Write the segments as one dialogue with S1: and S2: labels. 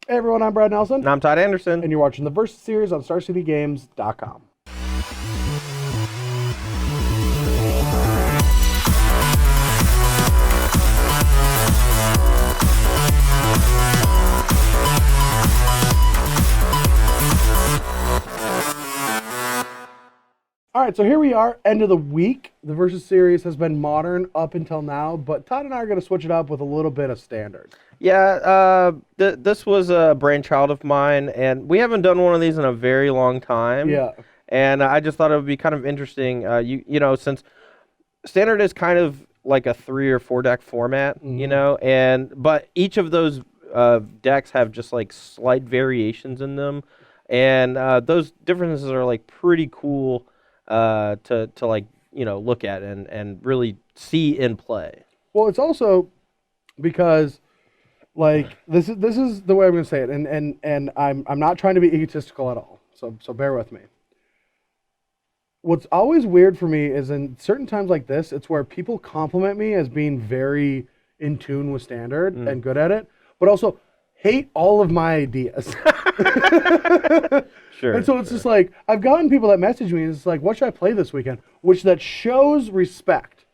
S1: Hey everyone, I'm Brad Nelson.
S2: And I'm Todd Anderson.
S1: And you're watching the Versus series on StarCityGames.com. All right, so here we are, end of the week. The Versus series has been modern up until now, but Todd and I are going to switch it up with a little bit of standard.
S2: Yeah, this was a brainchild of mine, and we haven't done one of these in a very long time.
S1: Yeah.
S2: And I just thought it would be kind of interesting. You know, since standard is kind of like a 3 or 4 deck format, you know, but each of those decks have just like slight variations in them, and those differences are like pretty cool to like look at and really see in play.
S1: Well, it's also because like this is the way I'm going to say it, and I'm not trying to be egotistical at all. So bear with me. What's always weird for me is in certain times like this, it's where people compliment me as being very in tune with standard and good at it, but also hate all of my ideas.
S2: Sure.
S1: And so it's just like, I've gotten people that message me, and it's like, what should I play this weekend? Which that shows respect.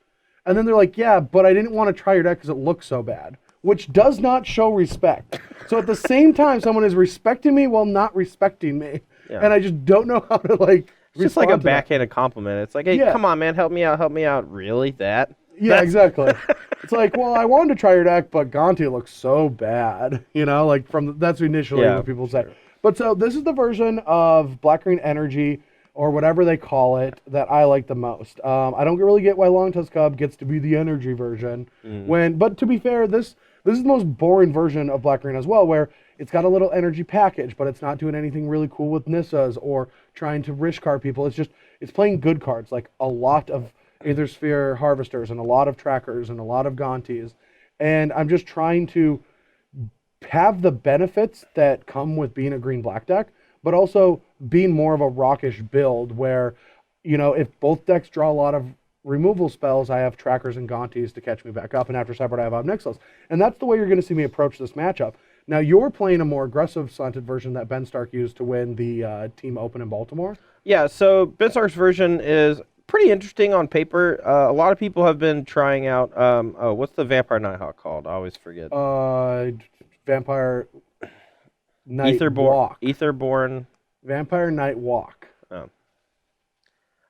S1: And then they're like, yeah, but I didn't want to try your deck because it looks so bad. Which does not show respect. So at the same time, someone is respecting me while not respecting me. Yeah. And I just don't know how to like.
S2: It's just like a backhanded compliment. It's like, hey, come on, man, help me out. Really? That?
S1: Yeah, exactly. It's like, well, I wanted to try your deck, but Gonti looks so bad. You know, like that's initially what people said. But so this is the version of Black-Green Energy, or whatever they call it, that I like the most. I don't really get why Longtusk Cub gets to be the energy version. But to be fair, this is the most boring version of Black-Green as well, where it's got a little energy package, but it's not doing anything really cool with Nissas or trying to Rish card people. It's playing good cards, like a lot of Aether Sphere Harvesters and a lot of Trackers and a lot of Gontis. And I'm just trying to have the benefits that come with being a green-black deck, but also being more of a rockish build where, you know, if both decks draw a lot of removal spells, I have Trackers and Gontis to catch me back up, and after Sideboard I have Obnixilis. And that's the way you're going to see me approach this matchup. Now, you're playing a more aggressive slanted version that Ben Stark used to win the Team Open in Baltimore.
S2: Yeah, so Ben Stark's version is pretty interesting on paper. A lot of people have been trying out, what's the Vampire Nighthawk called? I always forget.
S1: Vampire Night Walk.
S2: Etherborn.
S1: Vampire Night Walk.
S2: Oh.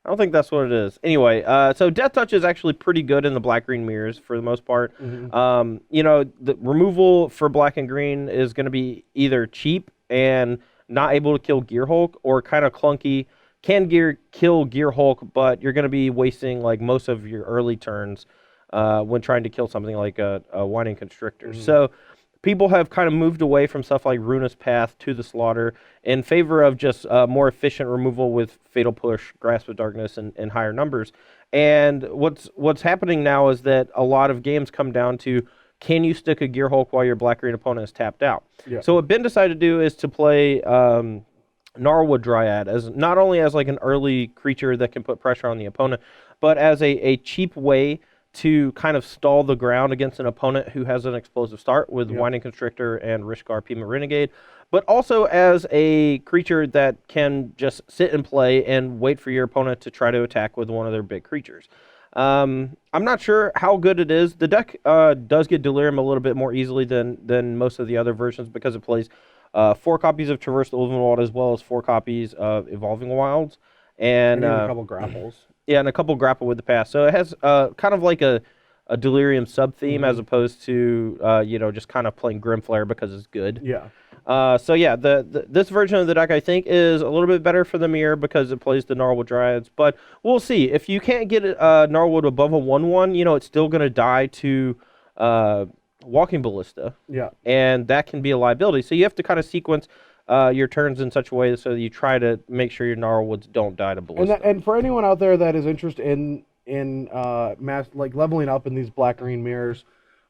S2: I don't think that's what it is. Anyway, so Death Touch is actually pretty good in the black-green mirrors for the most part. You know, the removal for black and green is going to be either cheap and not able to kill Gearhulk, or kind of clunky, can kill Gearhulk, but you're going to be wasting like most of your early turns when trying to kill something like a Whining Constrictor. So people have kind of moved away from stuff like Ruinous Path to the Slaughter in favor of just more efficient removal with Fatal Push, Grasp of Darkness, and higher numbers. And what's happening now is that a lot of games come down to, can you stick a Gearhulk while your black-green opponent is tapped out? Yeah. So what Ben decided to do is to play Gnarlwood Dryad as not only as like an early creature that can put pressure on the opponent, but as a cheap way to kind of stall the ground against an opponent who has an explosive start with Whining Constrictor and Rishkar Pima Renegade, but also as a creature that can just sit and play and wait for your opponent to try to attack with one of their big creatures. I'm not sure how good it is. The deck does get Delirium a little bit more easily than most of the other versions because it plays 4 copies of Traverse the Ulvenwald as well as 4 copies of Evolving Wilds. And
S1: a couple grapples.
S2: Yeah, and a couple grapple with the past. So it has kind of like a Delirium sub-theme as opposed to, just kind of playing Grimflare because it's good.
S1: Yeah.
S2: So yeah, this version of the deck I think is a little bit better for the mirror because it plays the Gnarlwood Dryads. But we'll see. If you can't get Gnarlwood above a 1/1, it's still going to die to Walking Ballista.
S1: Yeah. And
S2: that can be a liability. So you have to kind of sequence your turns in such a way so that you try to make sure your Gnarlwoods don't die to Ballista.
S1: And for anyone out there that is interested in leveling up in these black-green mirrors,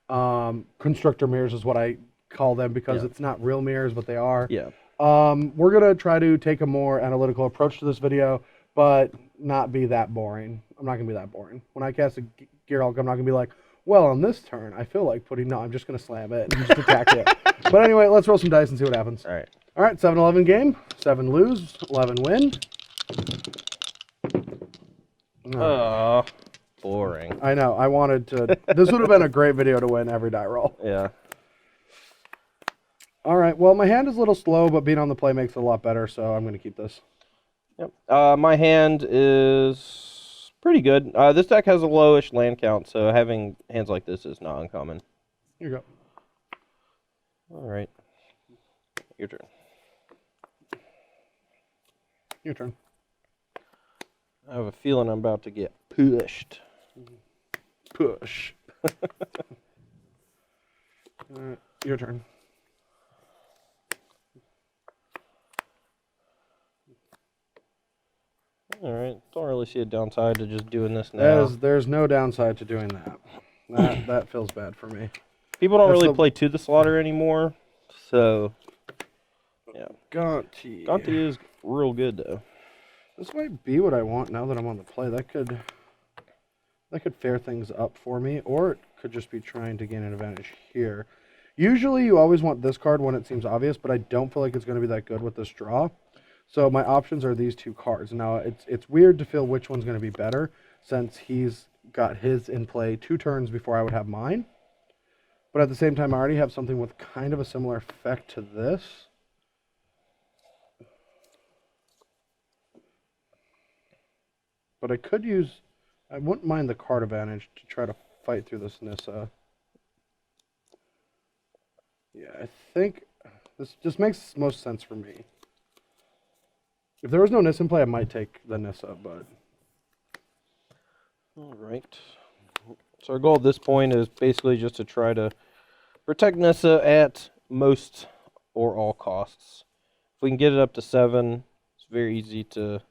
S1: Constrictor mirrors is what I call them because it's not real mirrors, but they are.
S2: Yeah.
S1: We're going to try to take a more analytical approach to this video, but not be that boring. I'm not going to be that boring. When I cast a Gearhulk, I'm not going to be like, Well, on this turn, I feel like putting... No, I'm just going to slam it and just attack it. But anyway, let's roll some dice and see what happens.
S2: All right.
S1: All right, 7-11 game. 7 lose, 11 win.
S2: Boring.
S1: I know. I wanted to... This would have been a great video to win every die roll.
S2: Yeah.
S1: All right. Well, my hand is a little slow, but being on the play makes it a lot better, so I'm going to keep this.
S2: Yep. My hand is pretty good. This deck has a lowish land count, so having hands like this is not uncommon.
S1: Here you go.
S2: All right. Your turn.
S1: Your turn.
S2: I have a feeling I'm about to get pushed.
S1: Push. All right. Your turn.
S2: All right. Don't really see a downside to just doing this now.
S1: There's no downside to doing that. That feels bad for me.
S2: People don't really play to the slaughter anymore, so yeah.
S1: Gonti.
S2: Gonti is real good though.
S1: This might be what I want now that I'm on the play. That could fair things up for me, or it could just be trying to gain an advantage here. Usually you always want this card when it seems obvious, but I don't feel like it's going to be that good with this draw. So my options are these two cards. Now, it's weird to feel which one's going to be better, since he's got his in play 2 turns before I would have mine. But at the same time, I already have something with kind of a similar effect to this. But I could use... I wouldn't mind the card advantage to try to fight through this Nissa. Yeah, I think this just makes most sense for me. If there was no Nissa in play, I might take the Nissa, but...
S2: All right. So our goal at this point is basically just to try to protect Nissa at most or all costs. If we can get it up to 7, it's very easy to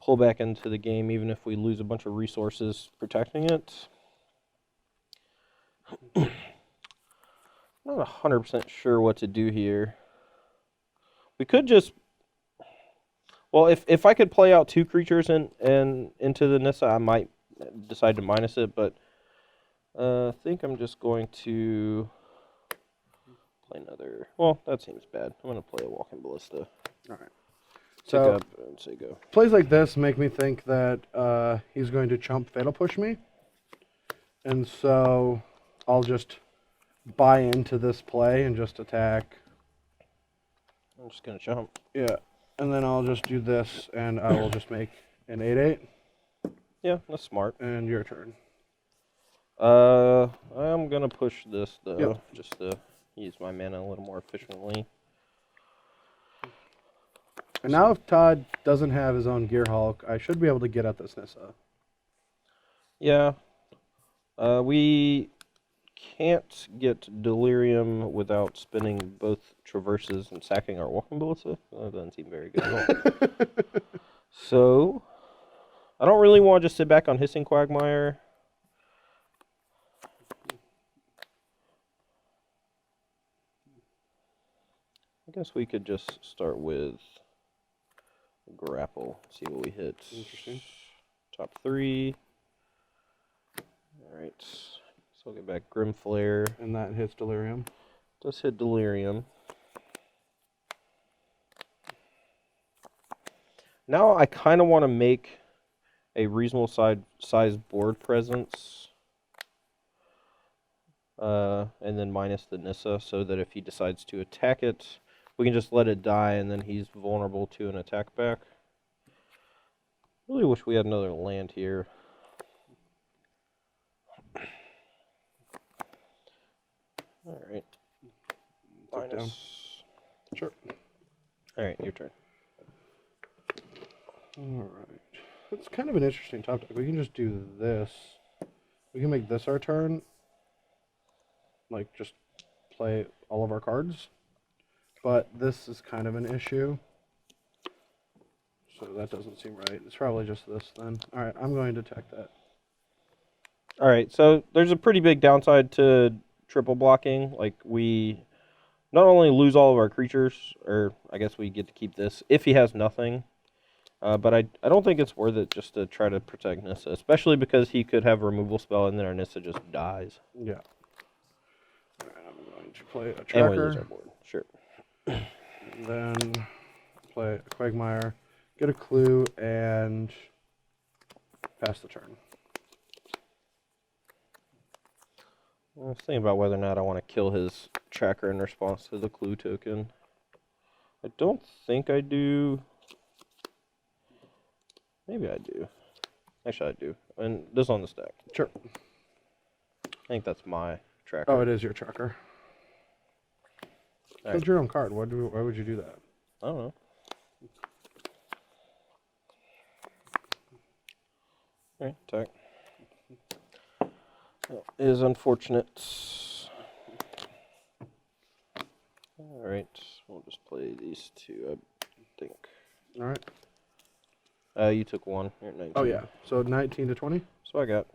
S2: pull back into the game, even if we lose a bunch of resources protecting it. Not 100% sure what to do here. We could just... Well, if I could play out 2 creatures and into the Nissa, I might decide to minus it, but I think I'm just going to play another... Well, that seems bad. I'm going to play a Walking Ballista.
S1: All right.
S2: Pick
S1: So,
S2: up and say go.
S1: plays like this make me think that he's going to chump Fatal Push me. And so I'll just buy into this play and just attack.
S2: I'm just going to jump.
S1: Yeah. And then I'll just do this, and I will just make an 8/8.
S2: Yeah, that's smart.
S1: And your turn.
S2: I'm going to push this, though,
S1: Yep.
S2: just to use my mana a little more efficiently.
S1: And now if Todd doesn't have his own Gear Hulk, I should be able to get at this Nissa.
S2: Yeah. We can't get Delirium without spinning both Traverses and sacking our Walking Ballista. That doesn't seem very good at all. So, I don't really want to just sit back on Hissing Quagmire. I guess we could just start with Grapple, see what we hit.
S1: Interesting.
S2: Top 3. Alright. So we'll get back Grim Flare.
S1: And that hits Delirium.
S2: Does hit Delirium. Now I kind of want to make a reasonable size board presence. And then minus the Nissa, so that if he decides to attack it, we can just let it die, and then he's vulnerable to an attack back. Really wish we had another land here. Alright. Minus.
S1: Sure.
S2: Alright, your turn.
S1: Alright. It's kind of an interesting topic. We can just do this. We can make this our turn. Like, just play all of our cards. But this is kind of an issue. So that doesn't seem right. It's probably just this then. Alright, I'm going to attack that.
S2: Alright, so there's a pretty big downside to triple blocking. Like, we not only lose all of our creatures, or I guess we get to keep this, if he has nothing, But I don't think it's worth it just to try to protect Nissa, especially because he could have a removal spell and then our Nissa just dies.
S1: Yeah. All right, I'm going to play a
S2: And we lose
S1: tracker.
S2: our board. Sure.
S1: Then play a Quagmire, get a clue, and pass the turn.
S2: I was thinking about whether or not I want to kill his tracker in response to the clue token. I don't think I do. Maybe I do. Actually, I do. And this on the stack.
S1: Sure.
S2: I think that's my tracker.
S1: Oh, it is your tracker. It's your own card. Why would you do that?
S2: I don't know. Alright, attack. That is unfortunate. Alright, we'll just play these two, I think.
S1: Alright.
S2: You took one. You're at 19.
S1: Oh, yeah. So 19 to 20?
S2: So I got.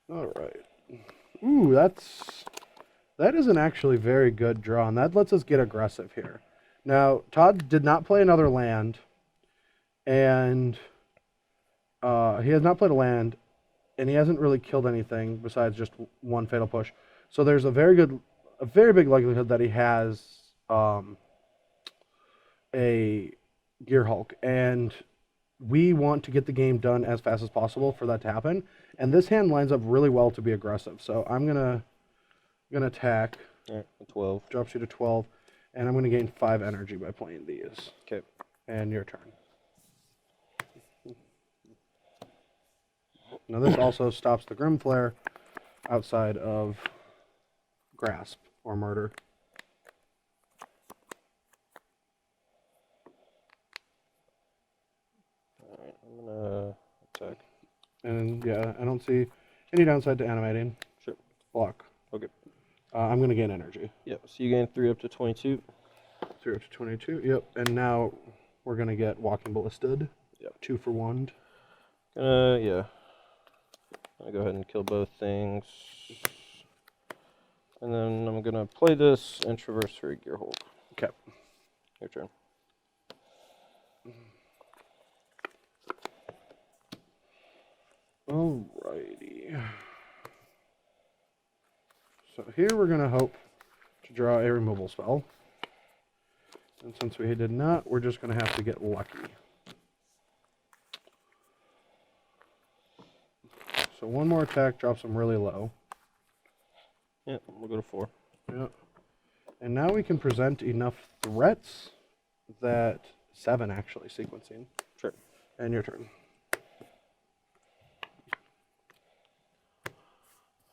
S1: Alright. Ooh, that is an actually very good draw, and that lets us get aggressive here. Now, Todd did not play another land, and he has not played a land, and he hasn't really killed anything besides just one fatal push. So there's a very big likelihood that he has a Gear Hulk, and we want to get the game done as fast as possible for that to happen. And this hand lines up really well to be aggressive. So I'm gonna attack.
S2: All right, 12.
S1: Drops you to 12, and I'm gonna gain 5 energy by playing these.
S2: Okay.
S1: And your turn. Now this also stops the Grim Flare outside of Grasp or Murder.
S2: Alright, I'm gonna attack.
S1: And yeah, I don't see any downside to animating.
S2: Sure.
S1: Block.
S2: Okay.
S1: I'm going to gain energy.
S2: Yep, so you gain 3 up to 22.
S1: 3 up to 22. Yep. And now we're going to get Walking Ballisted.
S2: Yep.
S1: 2 for 1.
S2: Yeah. I'll go ahead and kill both things. And then I'm going to play this and traverse for a Gear Hulk.
S1: Okay.
S2: Your turn.
S1: Alrighty. So here we're going to hope to draw a removal spell. And since we did not, we're just going to have to get lucky. So one more attack drops them really low.
S2: Yeah, we'll go to 4.
S1: Yep. And now we can present enough threats that 7 actually sequencing.
S2: Sure.
S1: And your turn.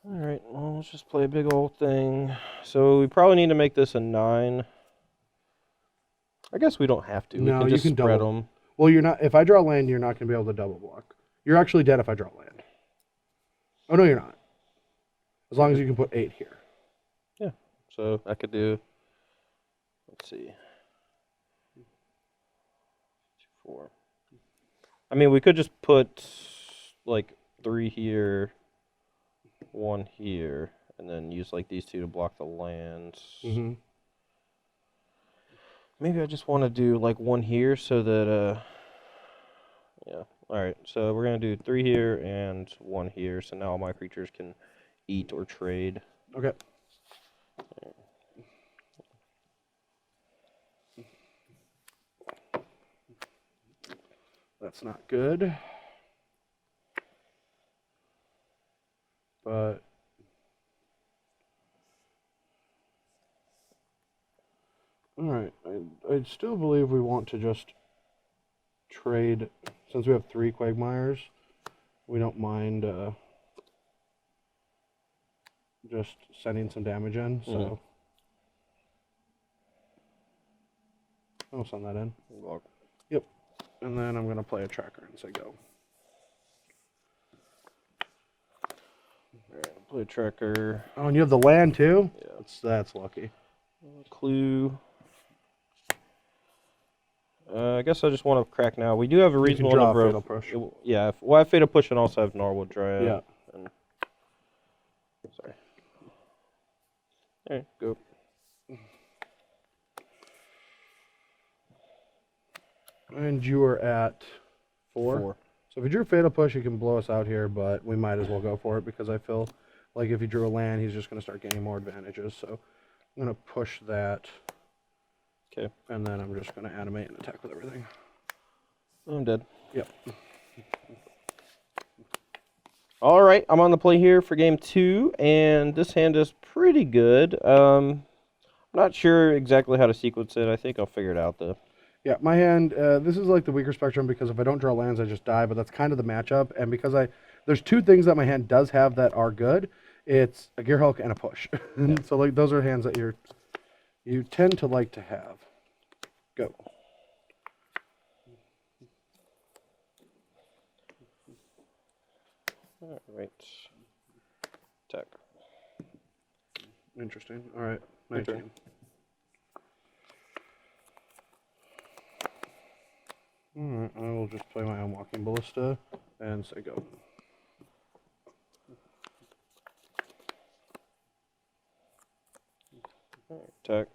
S2: Alright, well, let's just play a big old thing. So we probably need to make this a 9. I guess we don't have to.
S1: No,
S2: we can just
S1: you can
S2: spread
S1: double.
S2: them.
S1: Well, you're not. If I draw land, you're not going to be able to double block. You're actually dead if I draw land. Oh no, you're not. As long as you can put 8 here.
S2: Yeah. So I could do. Let's see. 2, 4. I mean, we could just put like 3 here, 1 here, and then use like these 2 to block the lands.
S1: Mm-hmm.
S2: Maybe I just want to do like 1 here so that yeah. Alright, so we're going to do 3 here and 1 here, so now all my creatures can eat or trade.
S1: Okay. That's not good. But alright, I still believe we want to just trade, since we have 3 Quagmires, we don't mind just sending some damage in, so
S2: Mm-hmm.
S1: I'll send that in.
S2: Block.
S1: Yep. And then I'm going to play a tracker and say go.
S2: Alright, play tracker.
S1: Oh, and you have the land too?
S2: Yeah.
S1: That's lucky.
S2: Clue. I guess I just want to crack now. We do have a reasonable
S1: draw
S2: number
S1: Fatal
S2: of...
S1: Push.
S2: Yeah, well, I have Fatal Push and also have Norwood Dryad.
S1: Yeah.
S2: And, sorry. Alright, go.
S1: And you were at 4?
S2: 4.
S1: So if you drew Fatal Push, he can blow us out here, but we might as well go for it because I feel like if he drew a land, he's just going to start gaining more advantages. So I'm going to push that.
S2: Okay.
S1: And then I'm just going to animate and attack with everything.
S2: I'm dead.
S1: Yep.
S2: All right, I'm on the play here for game 2, and this hand is pretty good. I'm not sure exactly how to sequence it. I think I'll figure it out, though.
S1: Yeah, my hand, this is like the weaker spectrum because if I don't draw lands, I just die, but that's kind of the matchup. And because there's 2 things that my hand does have that are good. It's a Gear Hulk and a push. So like those are hands that you tend to like to have. Go.
S2: All right. Attack.
S1: Interesting. All right. 19. All right, I will just play my own Walking Ballista and say go.
S2: Attack.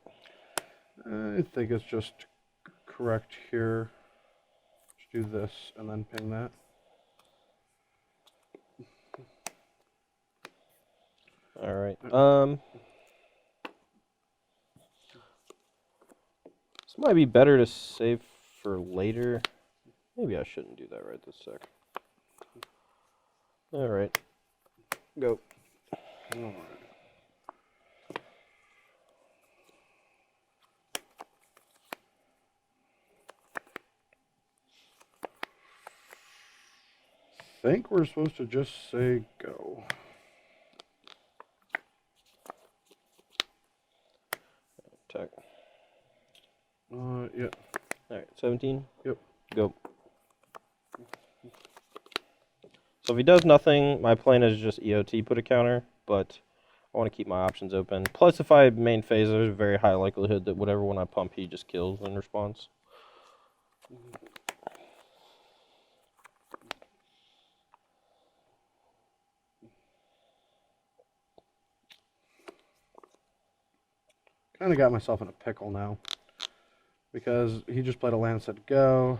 S1: I think it's just correct here. Just do this and then ping that.
S2: All right. This might be better to save for later. Maybe I shouldn't do that right this sec. All right. Go.
S1: All right. I think we're supposed to just say go.
S2: Attack.
S1: Yeah.
S2: All right, 17.
S1: Yep.
S2: Go. So if he does nothing, my plan is just EOT put a counter, but I want to keep my options open. Plus, if I main phase, there's a very high likelihood that whatever one I pump, he just kills in response.
S1: Kind of got myself in a pickle now. Because he just played a land, said go.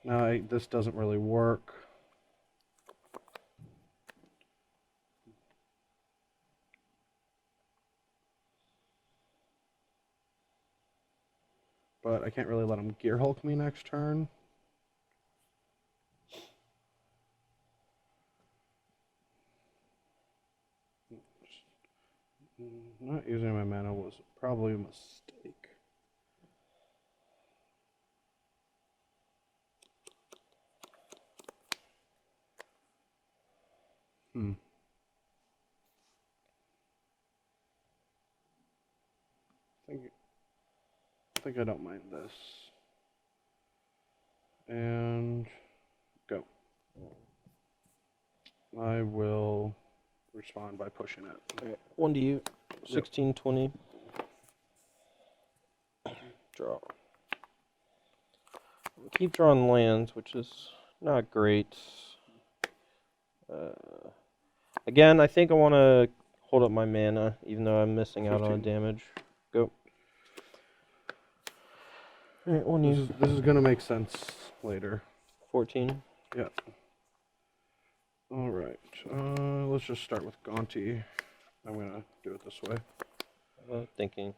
S1: Now this doesn't really work. But I can't really let him Gear Hulk me next turn. Not using my mana was probably a mistake. I think I don't mind this. And go. I will respond by pushing it.
S2: Okay, 1 to you. 16, yep. 20. Draw. Keep drawing lands, which is not great. Again, I think I want to hold up my mana, even though I'm missing out
S1: 15.
S2: on damage. Go. All right,
S1: this is going to make sense later.
S2: 14.
S1: Yeah. All right. Let's just start with Gaunty. I'm going to do it this way.
S2: Thinking.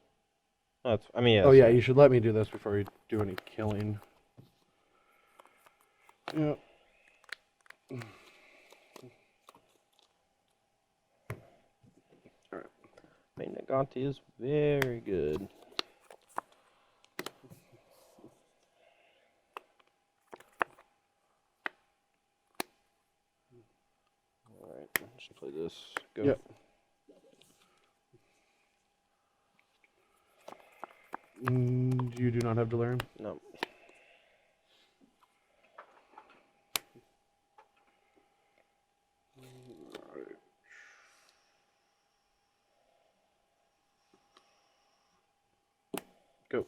S2: Oh, I mean, yeah.
S1: Oh, yeah, you should let me do this before you do any killing. Yeah. All right.
S2: I mean, Gaunty is very good. All right, let's play this. Go.
S1: Yep. You do not have Delirium?
S2: No.
S1: Alright. Go.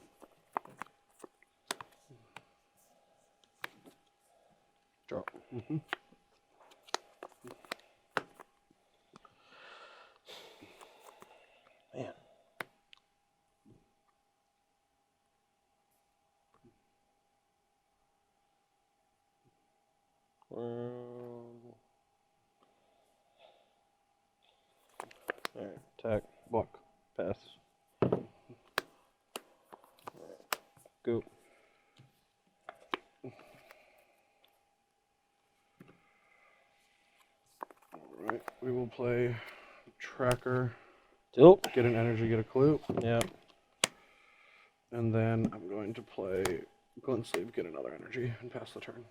S2: Draw.
S1: Mm-hmm.
S2: Man. Alright, attack.
S1: Block.
S2: Pass. Alright, go.
S1: Alright, we will play Tracker.
S2: Tilt.
S1: Get an energy, get a clue.
S2: Yeah.
S1: And then I'm going to play Glint Sleeve, get another energy, and pass the turn.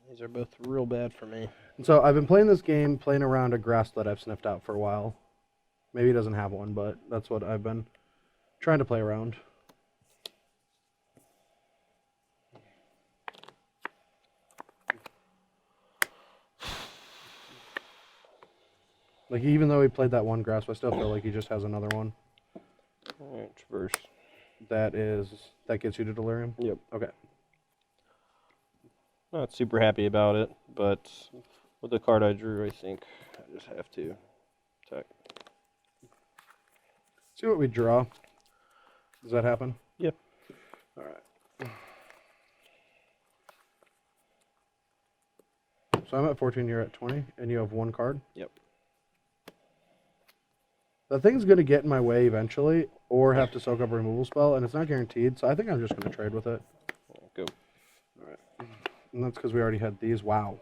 S2: These are both real bad for me.
S1: And so I've been playing this game, playing around a grass that I've sniffed out for a while. Maybe it doesn't have one, but that's what I've been trying to play around. Like, even though he played that one grass, I still feel like he just has another one.
S2: Alright, traverse.
S1: That gets you to Delirium?
S2: Yep.
S1: Okay.
S2: Not super happy about it, but with the card I drew, I think I just have to attack.
S1: See what we draw. Does that happen?
S2: Yep.
S1: Alright. So I'm at 14, you're at 20, and you have one card?
S2: Yep.
S1: The thing's going to get in my way eventually, or have to soak up a removal spell, and it's not guaranteed, so I think I'm just going to trade with it.
S2: Go.
S1: Alright. And that's because we already had these. Wow.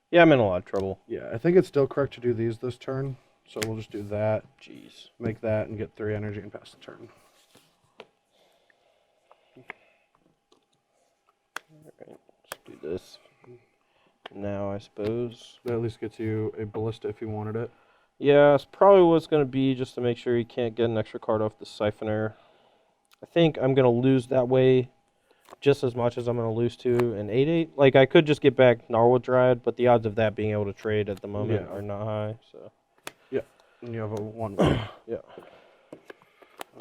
S2: Yeah, I'm in a lot of trouble.
S1: Yeah, I think it's still correct to do these this turn, so we'll just do that.
S2: Jeez.
S1: Make that and get 3 energy and pass the turn.
S2: Alright, let's do this. Now, I suppose.
S1: That at least gets you a ballista if you wanted it.
S2: Yeah, it's probably what's going to be just to make sure you can't get an extra card off the Siphoner. I think I'm going to lose that way just as much as I'm going to lose to an 8-8. Like, I could just get back Gnarlwood Dryad, but the odds of that being able to trade at the moment are not high. So.
S1: Yeah, and you have a 1.
S2: Yeah.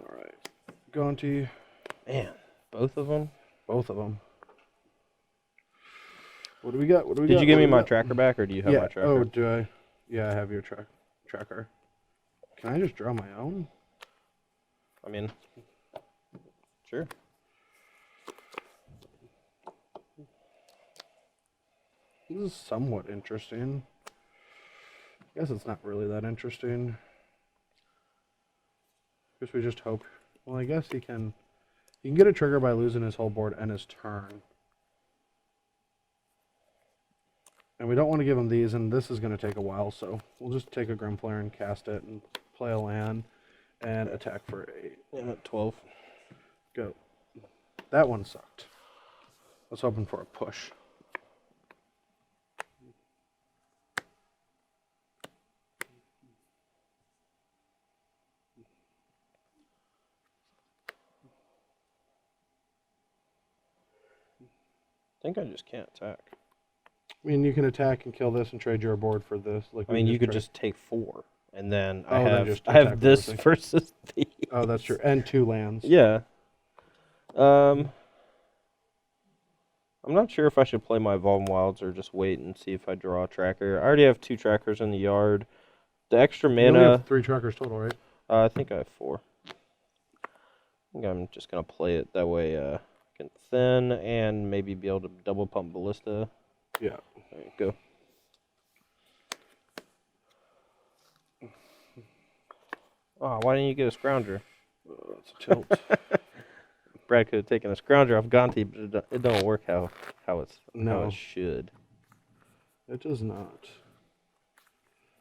S1: Alright. Gonti.
S2: Man, both of them?
S1: Both of them. What do we got? What do we
S2: Did
S1: got?
S2: you give me my
S1: got?
S2: tracker back, or do you have my tracker?
S1: Oh, do I? Yeah, I have your tracker. Can I just draw my own?
S2: I mean, sure.
S1: This is somewhat interesting. I guess it's not really that interesting. Guess we just hope. Well, I guess he can get a trigger by losing his whole board and his turn. And we don't want to give him these, and this is going to take a while, so we'll just take a Grimflare and cast it and play a land and attack for 8.
S2: I'm at 12.
S1: Go. That one sucked. I was hoping for a push.
S2: I think I just can't attack.
S1: I mean, you can attack and kill this and trade your board for this. Like
S2: I mean, you could just take 4, and then I
S1: then
S2: have
S1: just
S2: I have
S1: attack
S2: this
S1: everything.
S2: versus the.
S1: Oh, that's true. And 2 lands.
S2: Yeah. I'm not sure if I should play my Evolving Wilds or just wait and see if I draw a tracker. I already have 2 trackers in the yard. The extra
S1: You only
S2: mana.
S1: have 3 trackers total, right?
S2: I think I have 4. I think I'm just gonna play it that way. I can thin and maybe be able to double pump Ballista.
S1: Yeah.
S2: There you go. Oh, why didn't you get a Scrounger?
S1: That's a tilt.
S2: Brad could have taken a Scrounger off Gonti, but it don't work how how it should.
S1: It does not.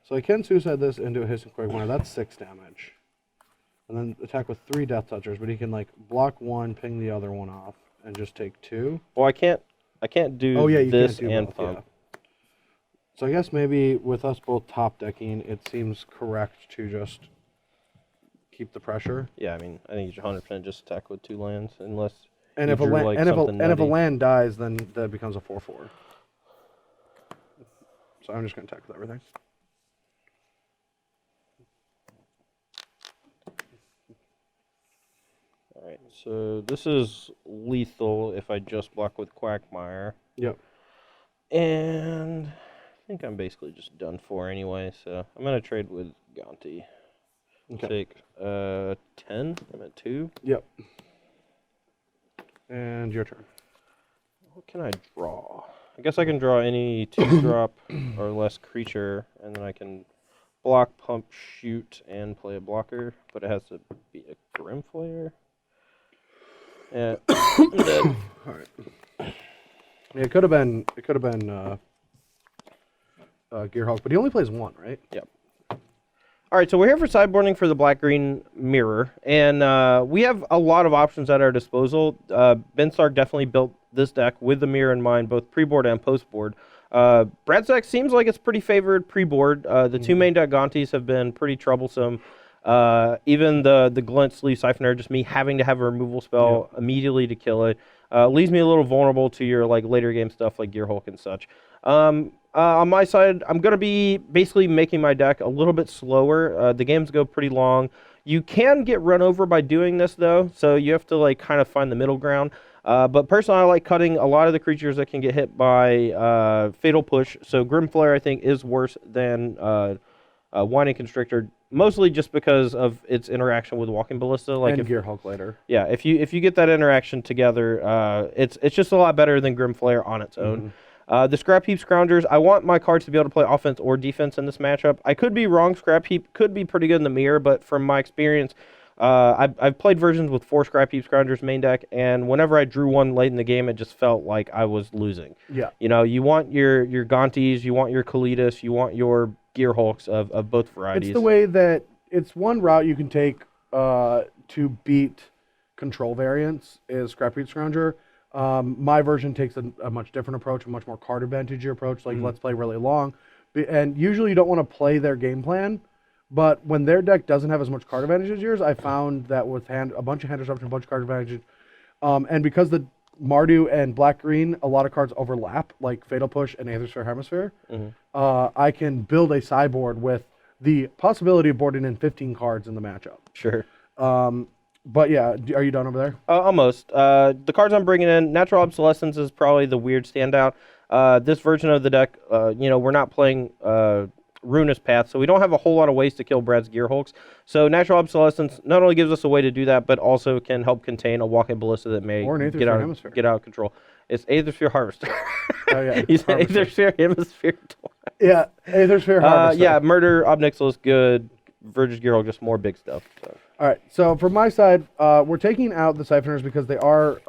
S1: So I can suicide this into a Hissing Quagmire. That's 6 damage. And then attack with 3 Death Touchers, but he can like block 1, ping the other one off, and just take 2.
S2: Well, I can't do this
S1: can't do
S2: and
S1: both,
S2: pump.
S1: yeah. So I guess maybe with us both top decking, it seems correct to just keep the pressure.
S2: Yeah, I mean, I think you should 100% just attack with 2 lands, unless
S1: And
S2: you
S1: if a
S2: drew,
S1: land,
S2: like,
S1: and if
S2: something
S1: a
S2: nutty.
S1: land dies, then that becomes a 4/4. So I'm just gonna attack with everything.
S2: Alright, so this is lethal if I just block with Quagmire.
S1: Yep.
S2: And I think I'm basically just done for anyway, so I'm going to trade with Gonti.
S1: Okay.
S2: Take 10. I'm at 2.
S1: Yep. And your turn.
S2: What can I draw? I guess I can draw any 2-drop or less creature, and then I can block, pump, shoot, and play a blocker, but it has to be a Grimflayer. And I'm dead.
S1: All right. Yeah, it could have been Gearhulk, but he only plays 1, right?
S2: Yep. All right, so we're here for sideboarding for the black-green mirror, and we have a lot of options at our disposal. Ben Stark definitely built this deck with the mirror in mind, both pre-board and post-board. Brad's deck seems like it's pretty favored pre-board. The two main deck Gontis have been pretty troublesome. Even the Glint Sleeve Siphoner, just me having to have a removal spell immediately to kill it, leaves me a little vulnerable to your later game stuff like Gearhulk and such. On my side, I'm going to be basically making my deck a little bit slower. The games go pretty long. You can get run over by doing this, though, so you have to kind of find the middle ground. But personally, I like cutting a lot of the creatures that can get hit by Fatal Push. So Grimflayer, I think, is worse than Whining Constrictor, mostly just because of its interaction with Walking Ballista.
S1: And Gearhulk later.
S2: Yeah, if you get that interaction together, it's just a lot better than Grimflayer on its own. The Scrap Heap Scroungers, I want my cards to be able to play offense or defense in this matchup. I could be wrong. Scrap Heap could be pretty good in the mirror, but from my experience, I've played versions with 4 Scrap Heap Scroungers main deck, and whenever I drew one late in the game, it just felt like I was losing.
S1: Yeah.
S2: You want your Gontis, you want your Kalitas, you want your Gearhulks of both varieties.
S1: It's the way that it's one route you can take to beat control variants is Scrap Heap Scrounger. My version takes a much different approach, a much more card advantage approach, let's play really long. And usually you don't want to play their game plan, but when their deck doesn't have as much card advantage as yours, I found that with a bunch of hand disruption, a bunch of card advantage, and because the Mardu and black-green, a lot of cards overlap, like Fatal Push and Aethersphere Hemisphere, I can build a sideboard with the possibility of boarding in 15 cards in the matchup.
S2: Sure.
S1: But yeah, are you done over there?
S2: Almost. The cards I'm bringing in, Natural Obsolescence is probably the weird standout. This version of the deck, we're not playing Ruinous Path, so we don't have a whole lot of ways to kill Brad's Gearhulks. So Natural Obsolescence not only gives us a way to do that, but also can help contain a Walking Ballista that may get out of control. It's Aethersphere Harvester.
S1: Oh yeah,
S2: He's Aethersphere Hemisphere.
S1: Yeah, Aethersphere Harvester.
S2: Yeah, Murder, Obnixilis, good. Virgis Gearhulk, just more big stuff. So.
S1: All right, so from my side, we're taking out the Siphoners because they are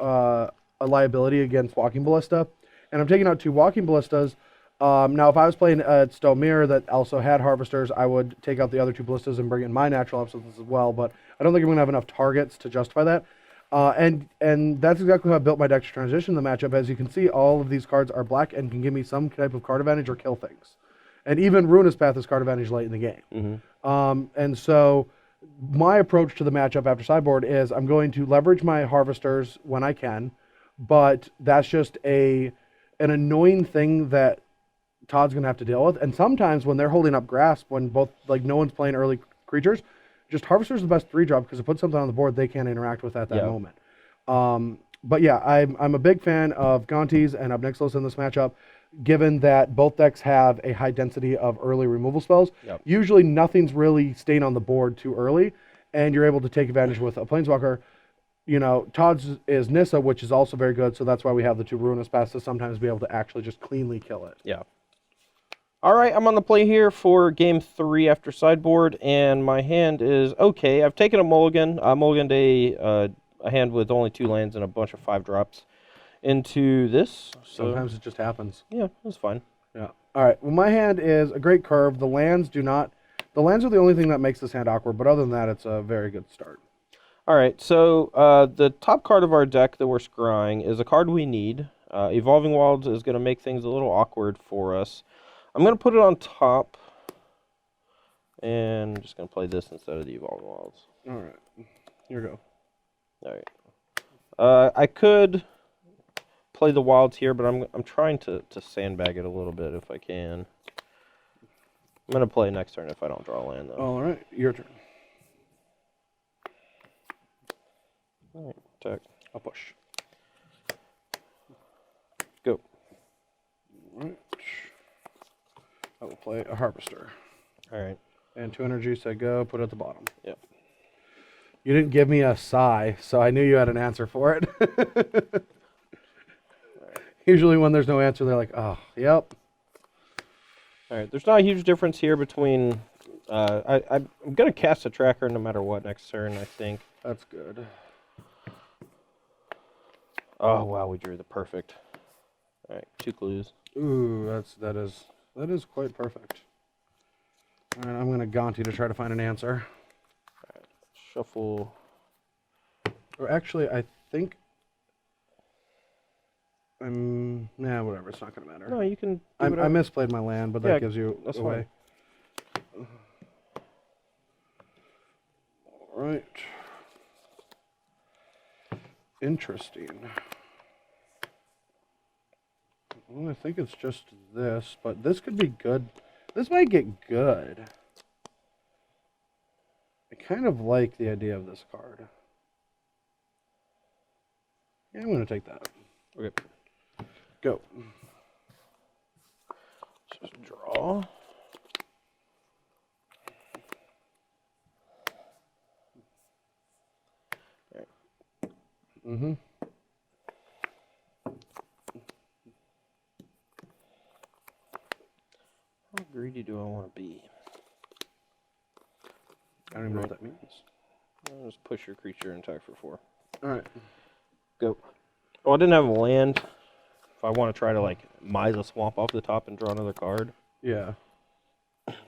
S1: a liability against Walking Ballista, and I'm taking out 2 Walking Ballistas. Now, if I was playing a Stone Mirror that also had Harvesters, I would take out the other 2 Ballistas and bring in my Natural Obsolescence as well, but I don't think I'm going to have enough targets to justify that. And that's exactly how I built my deck to transition the matchup. As you can see, all of these cards are black and can give me some type of card advantage or kill things. And even Ruinous Path is card advantage late in the game. And so my approach to the matchup after sideboard is I'm going to leverage my Harvesters when I can, but that's just an annoying thing that Todd's going to have to deal with. And sometimes when they're holding up Grasp, when both no one's playing early creatures, just Harvester's the best 3-drop because it puts something on the board they can't interact with at that moment. But yeah, I'm a big fan of Gontis and Obnixilis in this matchup, given that both decks have a high density of early removal spells. Usually nothing's really staying on the board too early, and you're able to take advantage with a Planeswalker. Todd's is Nissa, which is also very good, so that's why we have the 2 Ruinous Paths to sometimes be able to actually just cleanly kill it.
S2: Yeah. All right, I'm on the play here for game 3 after sideboard, and my hand is okay. I've taken a mulligan. I mulliganed a hand with only 2 lands and a bunch of 5-drops into this. So,
S1: sometimes it just happens.
S2: Yeah, that's fine.
S1: Yeah. All right. Well, my hand is a great curve. The lands are the only thing that makes this hand awkward, but other than that, it's a very good start.
S2: All right. So the top card of our deck that we're scrying is a card we need. Evolving Wilds is going to make things a little awkward for us. I'm going to put it on top, and I'm just going to play this instead of the Evolving Wilds.
S1: All right. Here we go.
S2: All right. I could play the Wilds here, but I'm trying to sandbag it a little bit if I can. I'm going to play next turn if I don't draw a land, though.
S1: All right. Your turn.
S2: All right. Attack.
S1: I'll push.
S2: Go.
S1: All right. I will play a Harvester.
S2: All right.
S1: And 2 energy, say go, put it at the bottom.
S2: Yep.
S1: You didn't give me a sigh, so I knew you had an answer for it. Usually when there's no answer, they're like, oh, yep.
S2: All right, there's not a huge difference here between... I'm going to cast a tracker no matter what next turn, I think.
S1: That's good.
S2: Oh, wow, we drew the perfect. All right, 2 clues.
S1: Ooh, that is quite perfect. All right, I'm going to Gonti to try to find an answer.
S2: All right, shuffle.
S1: Or actually, I think... Nah, whatever. It's not going to matter.
S2: No, you can.
S1: I misplayed my land, but that gives you
S2: that's
S1: away.
S2: Fine.
S1: All right. Interesting. Well, I think it's just this, but this could be good. This might get good. I kind of like the idea of this card. Yeah, I'm going to take that.
S2: Okay.
S1: Go.
S2: Just draw. Right.
S1: Mm-hmm.
S2: How greedy do I want to be?
S1: I don't even know what that means.
S2: I'll just push your creature and attack for 4.
S1: All right.
S2: Go. Oh, I didn't have a land. If I want to try to, like, mise a swamp off the top and draw another card.
S1: Yeah.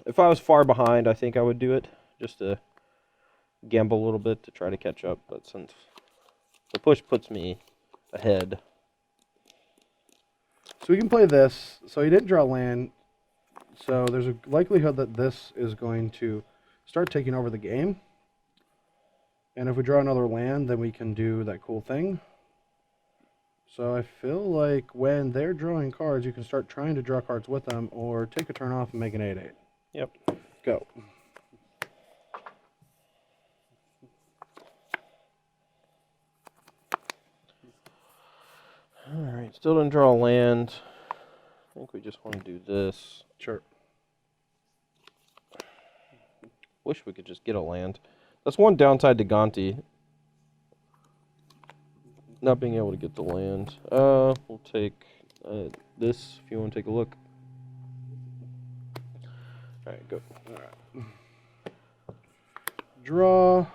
S2: If I was far behind, I think I would do it. Just to gamble a little bit to try to catch up. But since the push puts me ahead.
S1: So we can play this. So he didn't draw land. So there's a likelihood that this is going to start taking over the game. And if we draw another land, then we can do that cool thing. So I feel like when they're drawing cards, you can start trying to draw cards with them, or take a turn off and make an 8/8.
S2: Yep.
S1: Go.
S2: Alright, still didn't draw a land. I think we just want to do this.
S1: Sure.
S2: Wish we could just get a land. That's one downside to Gonti. Not being able to get the land. We'll take this if you want to take a look. Alright, go.
S1: Alright. Draw.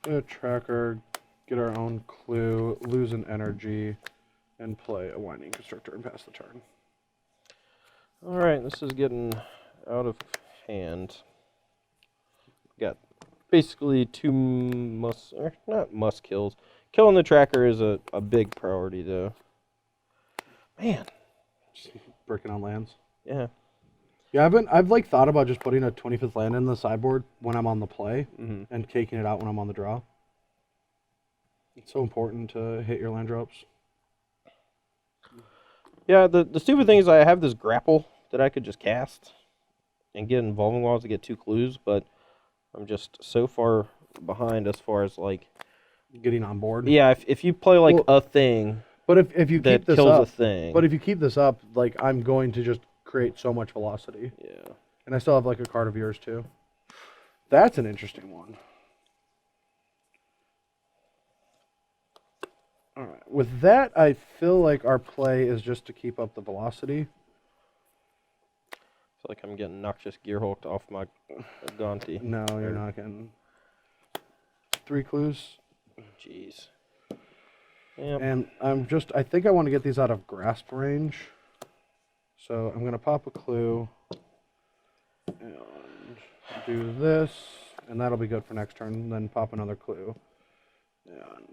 S1: Get a tracker, get our own clue, lose an energy, and play a Winding Constructor and pass the turn.
S2: Alright, this is getting out of hand. Got basically 2 must kills. Killing the tracker is a big priority though. Man.
S1: Breaking on lands.
S2: Yeah.
S1: Yeah, I've like thought about just putting a 25th land in the sideboard when I'm on the play and taking it out when I'm on the draw. It's so important to hit your land drops.
S2: Yeah, the stupid thing is I have this grapple that I could just cast and get involving walls to get 2 clues, but I'm just so far behind as far as like
S1: getting on board.
S2: Yeah, if you play like a thing,
S1: but if you keep this
S2: kills
S1: up,
S2: a thing.
S1: But if you keep this up, like I'm going to just create so much velocity.
S2: Yeah.
S1: And I still have like a card of yours too. That's an interesting one. All right. With that, I feel like our play is just to keep up the velocity.
S2: I feel like I'm getting noxious gear hulked off my Gonti.
S1: No, you're not getting 3 clues.
S2: Jeez. Yep.
S1: And I think I want to get these out of grasp range. So I'm going to pop a clue and do this, and that'll be good for next turn. And then pop another clue and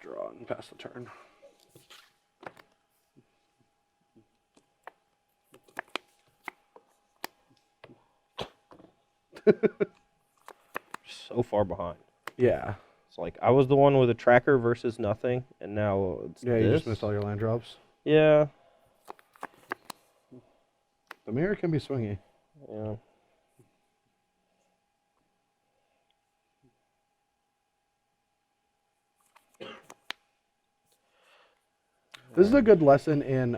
S1: draw and pass the turn.
S2: So far behind.
S1: Yeah.
S2: It's like I was the one with a tracker versus nothing, and now it's
S1: you just missed all your land drops.
S2: Yeah.
S1: The mirror can be swingy.
S2: Yeah.
S1: This is a good lesson in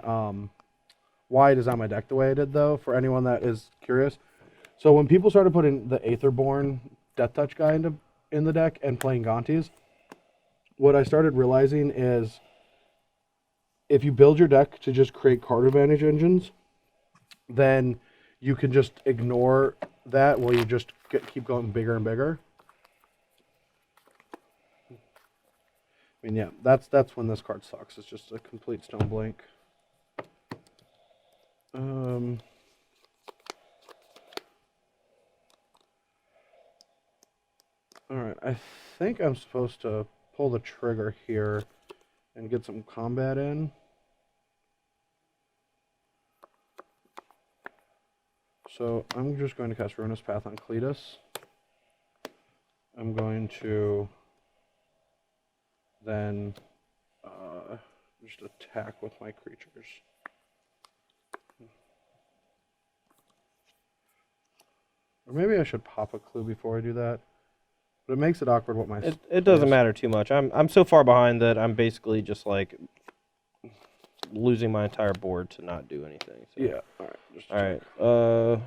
S1: why I designed my deck the way I did, though, for anyone that is curious. So when people started putting the Aetherborn Death Touch guy in the deck and playing Gontis, what I started realizing is if you build your deck to just create card advantage engines, then you can just ignore that while you just keep going bigger and bigger. I mean, yeah, that's when this card sucks. It's just a complete stone blank. Alright, I think I'm supposed to pull the trigger here and get some combat in. So I'm just going to cast Ruinous Path on Cletus. I'm going to then just attack with my creatures. Or maybe I should pop a clue before I do that. But it makes it awkward what my...
S2: It doesn't matter too much. I'm so far behind that I'm basically just like losing my entire board to not do anything. So.
S1: Yeah, alright.
S2: Alright,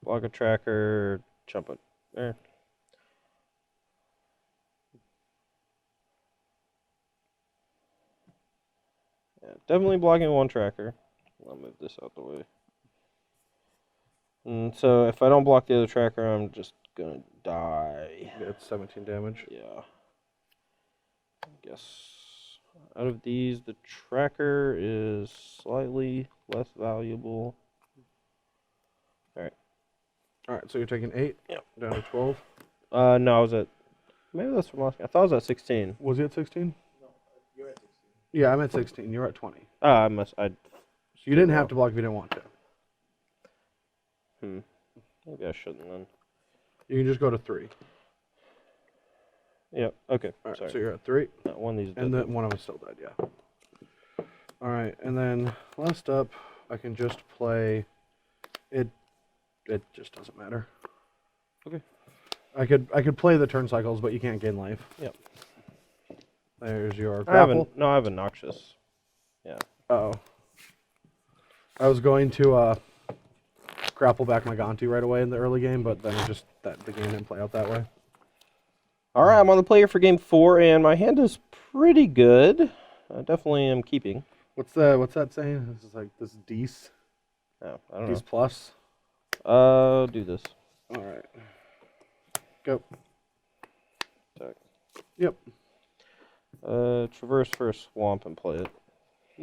S2: block a tracker, jump it there. Yeah, definitely blocking one tracker. I'll move this out the way. And so if I don't block the other tracker, I'm just gonna die.
S1: Yeah, it's 17 damage.
S2: Yeah. I guess out of these, the tracker is slightly less valuable. Alright.
S1: Alright, so you're taking 8?
S2: Yep.
S1: Down to 12?
S2: No, I was at... Maybe that's from last game. I thought I was at 16.
S1: Was he at 16?
S3: No, you're at 16.
S1: Yeah, I'm at 16. You're at 20.
S2: I
S1: So you didn't have to block if you didn't want to.
S2: Maybe I shouldn't then.
S1: You can just go to 3.
S2: Yep, okay.
S1: Alright,
S2: Sorry.
S1: so you're at 3.
S2: No, one of these
S1: And
S2: dead.
S1: then one of us still dead, yeah. Alright, and then last up, I can just play... It just doesn't matter.
S2: Okay.
S1: I could play the turn cycles, but you can't gain life.
S2: Yep.
S1: There's your
S2: I have
S1: grapple.
S2: I have a Noxious. Yeah.
S1: Uh-oh. I was going to grapple back my Gonti right away in the early game, but then the game didn't play out that way.
S2: Alright, I'm on the player for game 4, and my hand is pretty good. I definitely am keeping.
S1: What's that saying? This is like this Dece.
S2: Oh, I don't
S1: Dece plus.
S2: know. Do this.
S1: All right. Go.
S2: Attack.
S1: Yep.
S2: Traverse for a swamp and play it.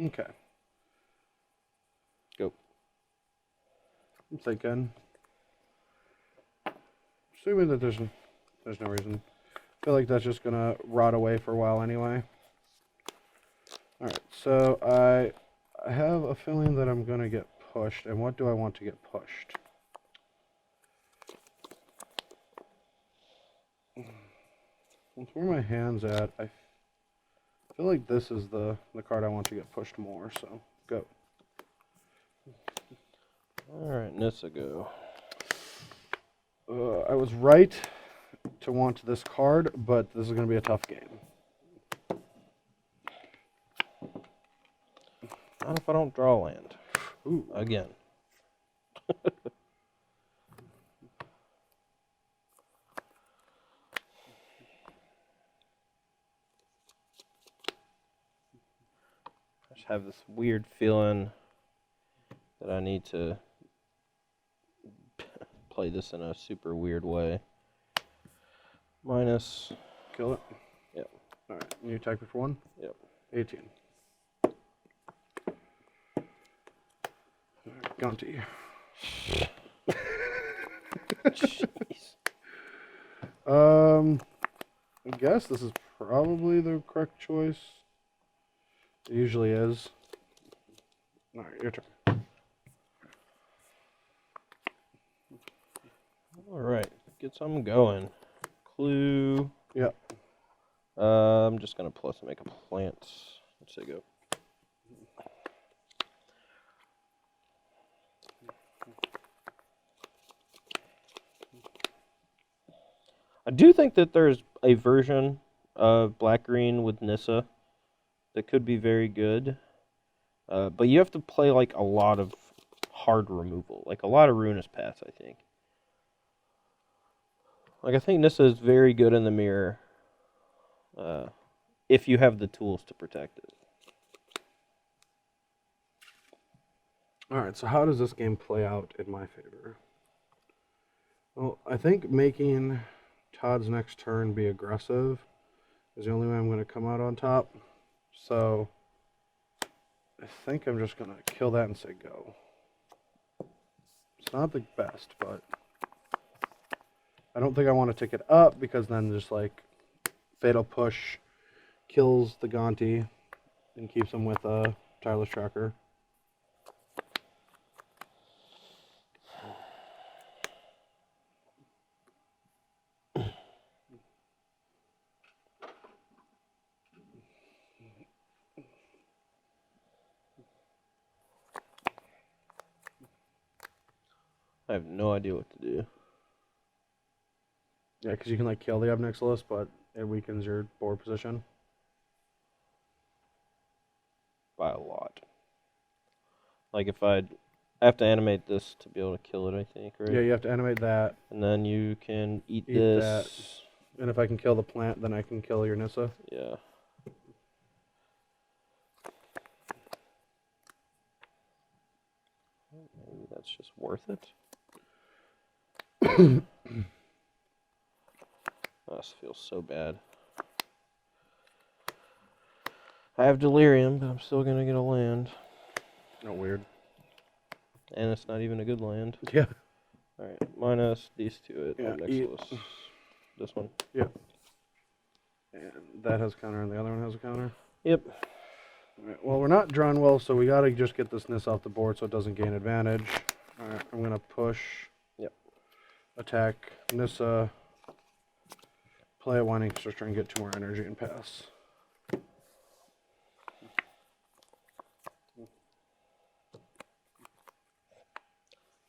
S1: Okay.
S2: Go.
S1: I'm thinking. Assuming that there's no reason. I feel like that's just gonna rot away for a while anyway. All right. So I have a feeling that I'm gonna get pushed. And what do I want to get pushed? That's where my hand's at. I feel like this is the card I want to get pushed more, so go.
S2: Alright, Nissa, go.
S1: I was right to want this card, but this is going to be a tough game.
S2: Not if I don't draw land.
S1: Ooh.
S2: Again. I just have this weird feeling that I need to play this in a super weird way. Minus.
S1: Kill it?
S2: Yep.
S1: Alright, you attack me for 1?
S2: Yep.
S1: 18. Gonti.
S2: Jeez.
S1: I guess this is probably the correct choice. It usually is. Alright, your turn.
S2: Alright, get something going. Clue.
S1: Yep.
S2: I'm just gonna plus make a plant. Let's say go. I do think that there's a version of black-green with Nissa that could be very good. But you have to play like a lot of hard removal, like a lot of Ruinous Paths, I think. Like, I think Nissa is very good in the mirror if you have the tools to protect it.
S1: All right, so how does this game play out in my favor? Well, I think making Todd's next turn be aggressive is the only way I'm going to come out on top. So I think I'm just going to kill that and say go. It's not the best, but I don't think I want to tick it up because then just like Fatal Push kills the Gonti and keeps him with a Tireless Tracker.
S2: I have no idea what to do.
S1: Yeah, because you can like kill the Obnixilis, but it weakens your board position.
S2: By a lot. Like if I have to animate this to be able to kill it, I think, right?
S1: Yeah, you have to animate that.
S2: And then you can eat
S1: That.
S2: this.
S1: And if I can kill the plant, then I can kill your Nissa.
S2: Yeah. Maybe that's just worth it. This feels so bad. I have Delirium, but I'm still going to get a land.
S1: Oh, weird.
S2: And it's not even a good land.
S1: Yeah.
S2: Alright, minus these two at Obnixilis. This one?
S1: Yep. And that has counter and the other one has a counter?
S2: Yep.
S1: Alright, well, we're not drawn well, so we got to just get this Nissa off the board so it doesn't gain advantage. Alright, I'm going to push.
S2: Yep.
S1: Attack Nissa. Play a Winding Structure and get 2 more energy and pass.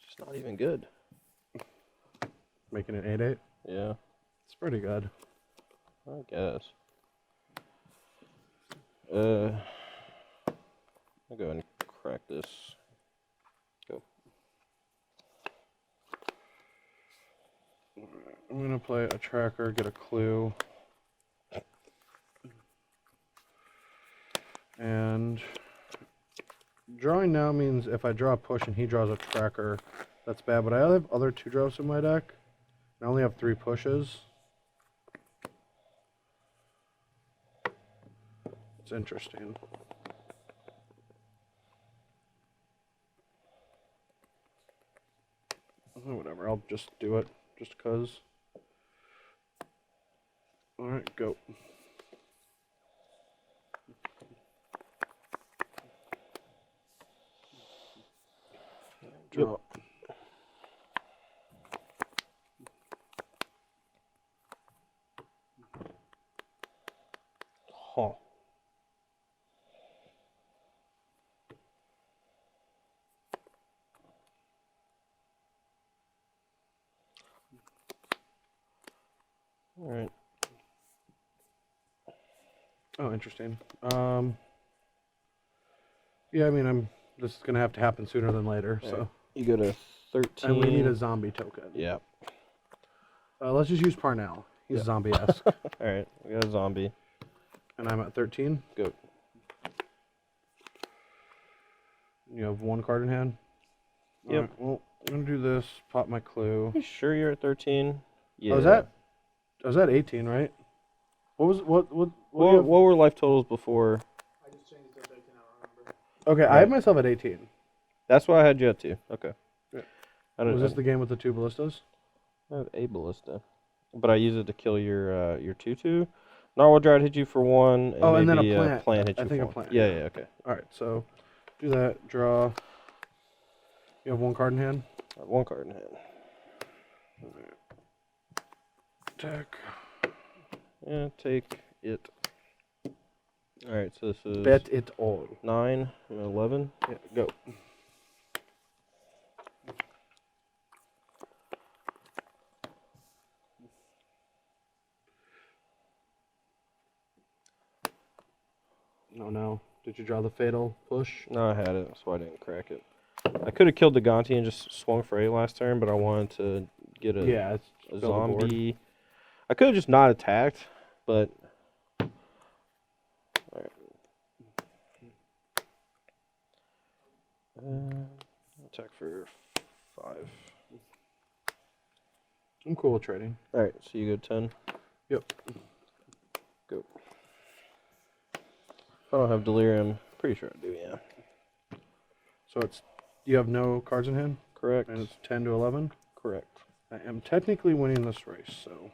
S2: It's not even good.
S1: Making it 8-8?
S2: Yeah.
S1: It's pretty good.
S2: I guess. I'll go ahead and crack this. Go.
S1: I'm going to play a tracker, get a clue. And drawing now means if I draw a push and he draws a tracker, that's bad. But I have other 2 draws in my deck. I only have 3 pushes. It's interesting. Oh, whatever, I'll just do it, just because. Alright, go. Draw.
S2: Yep. Huh. All right.
S1: Oh, interesting. Yeah, I mean, this is gonna have to happen sooner than later.
S2: All
S1: So
S2: right. You go to 13.
S1: and we need a zombie token.
S2: Yeah.
S1: Let's just use Parnell. He's zombie-esque.
S2: All right. We got a zombie.
S1: And I'm at 13.
S2: Go.
S1: You have 1 card in hand.
S2: Yep.
S1: All right, well, I'm gonna do this. Pop my clue.
S2: You sure you're at 13? Yeah.
S1: I was at 18, right? What
S2: What were life totals before?
S3: I just changed it to 13, I don't remember.
S1: Okay, I have myself at 18.
S2: That's what I had you at too. Okay.
S1: Yeah.
S2: I don't,
S1: Was this the game with the 2 ballistas?
S2: I have a ballista, but I use it to kill your 2/2. Narwhal Drought hit you for 1, and
S1: And then
S2: maybe
S1: a plant.
S2: hit you
S1: I think
S2: for
S1: a
S2: 1.
S1: plant.
S2: Yeah, okay.
S1: All right, so do that. Draw. You have 1 card in hand.
S2: I have 1 card in hand.
S1: Attack.
S2: Yeah, take it. All right, so this is
S1: Bet it all.
S2: 9 and 11.
S1: Yeah, go. Oh no. Did you draw the fatal push?
S2: No, I had it, so I didn't crack it. I could have killed the Gonti and just swung for 8 last turn, but I wanted to get a,
S1: Yeah, it's
S2: a
S1: build a board.
S2: zombie. I could have just not attacked, but... Alright. Attack for 5.
S1: I'm cool with trading.
S2: Alright, so you go 10.
S1: Yep.
S2: Go. I don't have Delirium. Pretty sure I do, yeah.
S1: So it's you have no cards in hand,
S2: Correct.
S1: and it's 10 to 11.
S2: Correct.
S1: I am technically winning this race, so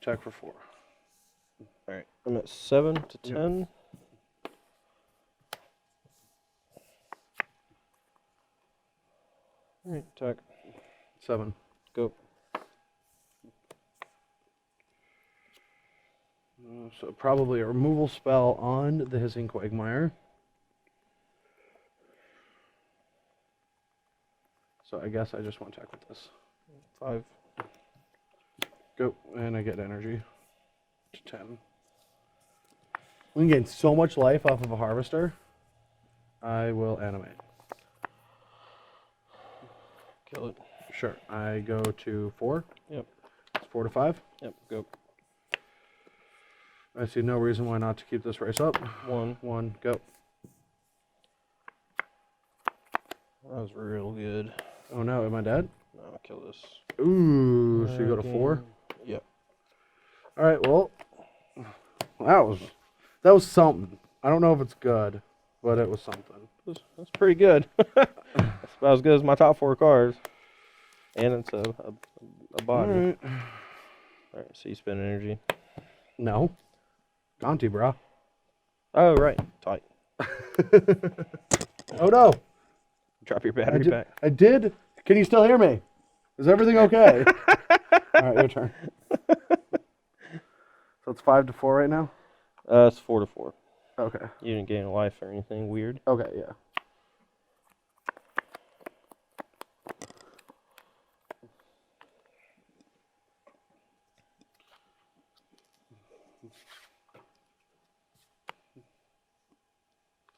S1: attack for 4.
S2: Alright, I'm at 7 to
S1: Yep.
S2: 10. Alright, attack.
S1: 7.
S2: Go.
S1: So probably a removal spell on the Hissing Quagmire. So I guess I just want to attack with this.
S2: 5.
S1: Go, and I get energy to 10. We can gain so much life off of a harvester. I will animate.
S2: Kill it.
S1: Sure. I go to 4.
S2: Yep.
S1: It's 4 to 5.
S2: Yep, go.
S1: I see no reason why not to keep this race up.
S2: 1.
S1: 1, go.
S2: That was real good.
S1: Oh no, am I dead?
S2: No, I'll kill this.
S1: Ooh, so you go to 4?
S2: Yep.
S1: Alright, well, that was something. I don't know if it's good, but it was something.
S2: That's pretty good. That's about as good as my top 4 cards. And it's a body.
S1: Alright.
S2: Alright, so you spend energy.
S1: No. Gonti, bro.
S2: Oh, right. Tight.
S1: Oh no.
S2: Drop your battery back.
S1: I did. Can you still hear me? Is everything okay? Alright, your turn. So it's 5 to 4 right now?
S2: It's 4 to 4.
S1: Okay.
S2: You didn't gain a life or anything weird.
S1: Okay, yeah.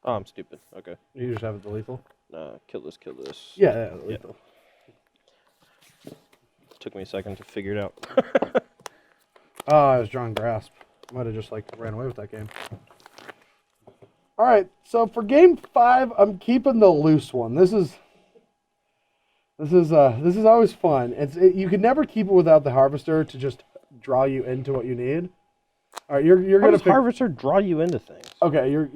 S2: Oh, I'm stupid. Okay.
S1: You just have it the lethal?
S2: Nah, kill this, kill this.
S1: Yeah, the lethal.
S2: Took me a second to figure it out.
S1: Oh, I was drawing grasp. Might have just ran away with that game. All right, so for game 5, I'm keeping the loose one. This is always fun. You can never keep it without the harvester to just draw you into what you need. All right, you're
S2: How
S1: gonna
S2: does
S1: pick.
S2: harvester draw you into things?
S1: Okay, you're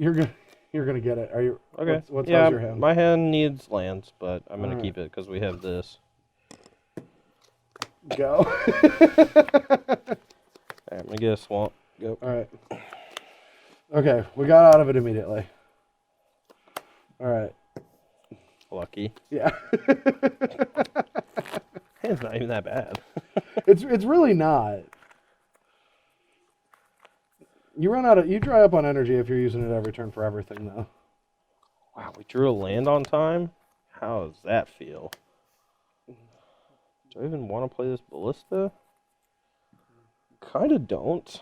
S1: gonna get it. Are you
S2: Okay.
S1: What's
S2: yeah,
S1: your hand?
S2: my hand needs lands, but I'm gonna
S1: Alright.
S2: keep it because we have this.
S1: Go.
S2: Alright, I'm gonna get a swamp. Go.
S1: All right. Okay, we got out of it immediately. All right.
S2: Lucky.
S1: Yeah.
S2: It's not even that bad.
S1: It's really not. You dry up on energy if you're using it every turn for everything though.
S2: Wow, we drew a land on time? How does that feel? Do I even want to play this ballista? Kinda don't.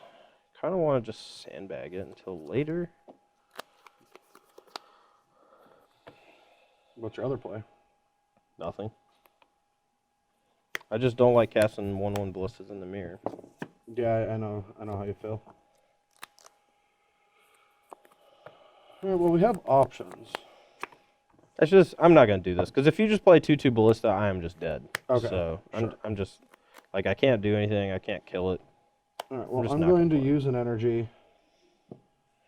S2: Kinda want to just sandbag it until later.
S1: What's your other play?
S2: Nothing. I just don't like casting 1/1 ballistas in the mirror.
S1: Yeah, I know how you feel. All right, well, we have options.
S2: That's just, I'm not going to do this, because if you just play 2/2 ballista, I am just dead.
S1: Okay,
S2: So,
S1: sure.
S2: I'm just, like, I can't do anything, I can't kill it.
S1: All right, well,
S2: just
S1: I'm
S2: not
S1: going to
S2: gonna play.
S1: use an energy.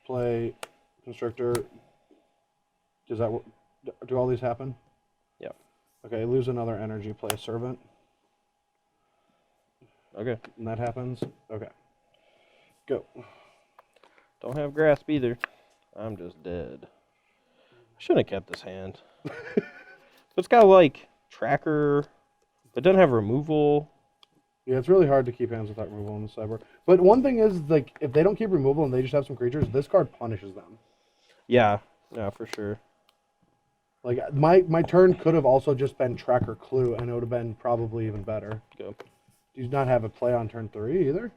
S1: Play Constrictor. Does that do all these happen?
S2: Yeah.
S1: Okay, lose another energy. Play a Servant.
S2: Okay.
S1: And that happens. Okay. Go.
S2: Don't have grasp either. I'm just dead. I shouldn't have kept this hand. It's got, like, tracker. It doesn't have removal.
S1: Yeah, it's really hard to keep hands without removal in the sideboard. But one thing is, like, if they don't keep removal and they just have some creatures, this card punishes them.
S2: Yeah, for sure.
S1: Like, my turn could have also just been Tracker Clue, and it would have been probably even better.
S2: Go.
S1: Do you not have a play on turn 3 either?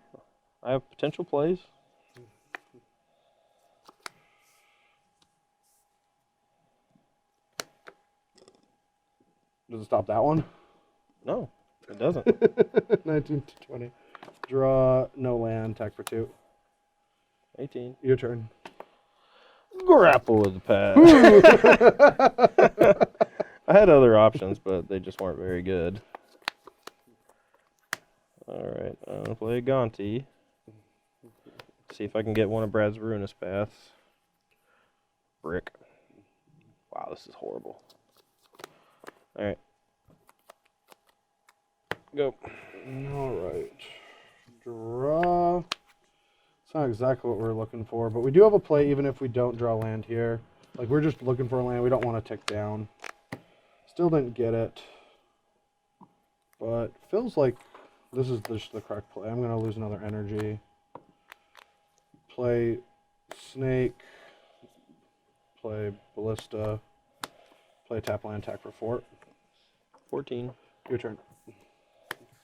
S2: I have potential plays.
S1: Does it stop that one?
S2: No. It doesn't.
S1: 19 to 20. Draw, no land, attack for 2.
S2: 18.
S1: Your turn.
S2: Grapple with the pad. I had other options, but they just weren't very good. Alright, I'm going to play Gonti. See if I can get one of Brad's Ruinous Paths. Brick. Wow, this is horrible. Alright. Go.
S1: Alright. Draw. It's not exactly what we're looking for, but we do have a play even if we don't draw land here. Like, we're just looking for a land. We don't want to tick down. Still didn't get it. But feels like this is just the correct play. I'm going to lose another energy. Play Snake. Play Ballista. Play tap land, attack for 4.
S2: 14.
S1: Your turn.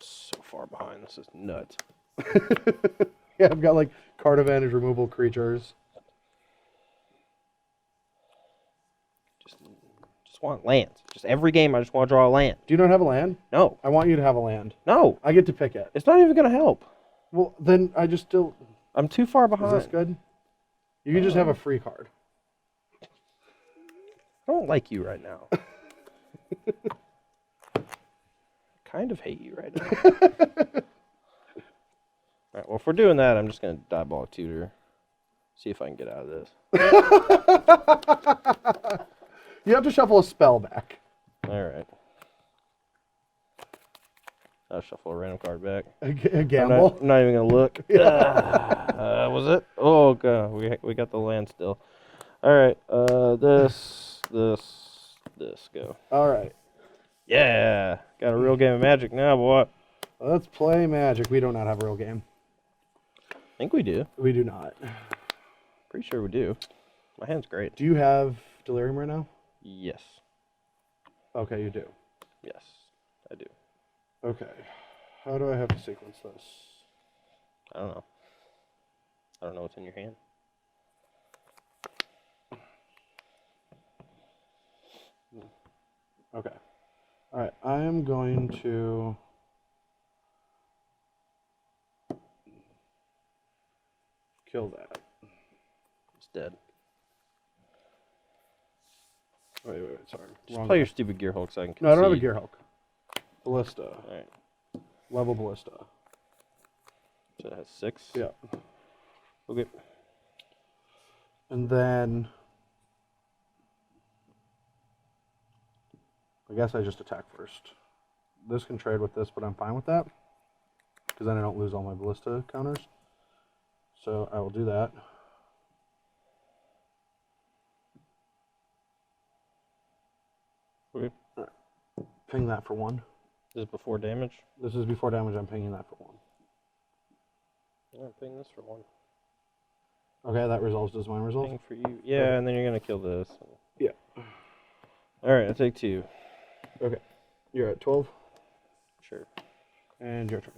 S2: So far behind. This is nuts.
S1: Yeah, I've got like card advantage, removal creatures.
S2: Just want lands. Just every game I just want to draw a land.
S1: Do you not have a land?
S2: No.
S1: I want you to have a land.
S2: No.
S1: I get to pick it.
S2: It's not even going to help.
S1: Well, then I just still...
S2: I'm too far behind.
S1: Is this good? You can just have a free card.
S2: I don't like you right now. I kind of hate you right now. All right, well, if we're doing that, I'm just going to Diabolic Tutor. See if I can get out of this.
S1: You have to shuffle a spell back.
S2: All right. I'll shuffle a random card back.
S1: A gamble?
S2: I'm not even going to look. Was it? Oh, God. We got the land still. All right. This. Go.
S1: All right.
S2: Yeah. Got a real game of Magic now, boy.
S1: Let's play Magic. We do not have a real game.
S2: I think we do.
S1: We do not.
S2: Pretty sure we do. My hand's great.
S1: Do you have Delirium right now?
S2: Yes.
S1: Okay, you do.
S2: Yes, I do.
S1: Okay. How do I have to sequence this?
S2: I don't know. I don't know what's in your hand.
S1: Okay. All right. I am going to... kill that.
S2: It's dead.
S1: Wait, sorry.
S2: Just
S1: Wrong
S2: play
S1: guy.
S2: your stupid Gear Hulk so I can
S1: No, I don't have a
S2: concede.
S1: Gear Hulk. Ballista.
S2: All right.
S1: Level Ballista.
S2: So it has 6?
S1: Yeah.
S2: Okay.
S1: And then... I guess I just attack first. This can trade with this, but I'm fine with that. Because then I don't lose all my Ballista counters. So I will do that.
S2: Okay.
S1: Ping that for 1.
S2: This is before damage?
S1: This is before damage. I'm pinging that for 1.
S2: Yeah, ping this for 1.
S1: Okay, that resolves. Does mine resolve?
S2: Ping for you. Yeah, and then you're going to kill this.
S1: Yeah.
S2: All right, I take 2.
S1: Okay. You're at 12.
S2: Sure.
S1: And your turn.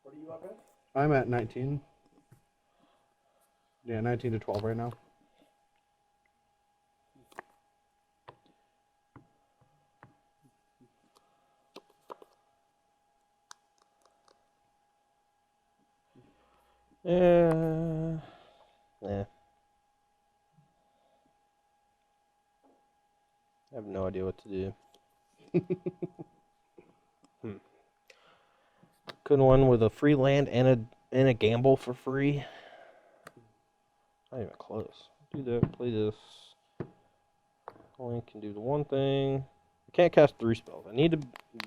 S3: What are you up at?
S1: I'm at 19. Yeah, 19 to 12 right now.
S2: Yeah. I have no idea what to do. Couldn't one with a free land and a gamble for free? Not even close. Do that. Play this. Only can do the one thing. I can't cast 3 spells. I need to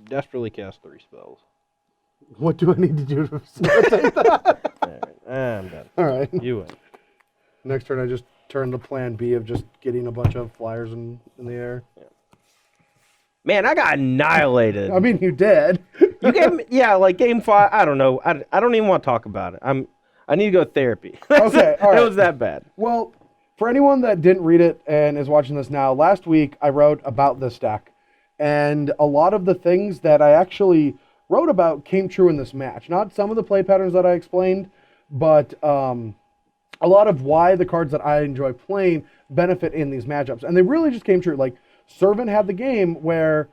S2: desperately cast 3 spells.
S1: What do I need to do to facilitate that?
S2: All right, I'm done.
S1: All right.
S2: You win.
S1: Next turn, I just turn to plan B of just getting a bunch of flyers in the air.
S2: Man, I got annihilated.
S1: I mean, you did.
S2: You gave me, yeah, like game 5. I don't know. I don't even want to talk about it. I need to go to therapy.
S1: Okay, all right.
S2: It was that bad.
S1: Well, for anyone that didn't read it and is watching this now, last week I wrote about this deck, and a lot of the things that I actually wrote about came true in this match. Not some of the play patterns that I explained, but a lot of why the cards that I enjoy playing benefit in these matchups, and they really just came true. Like, Servant had the game where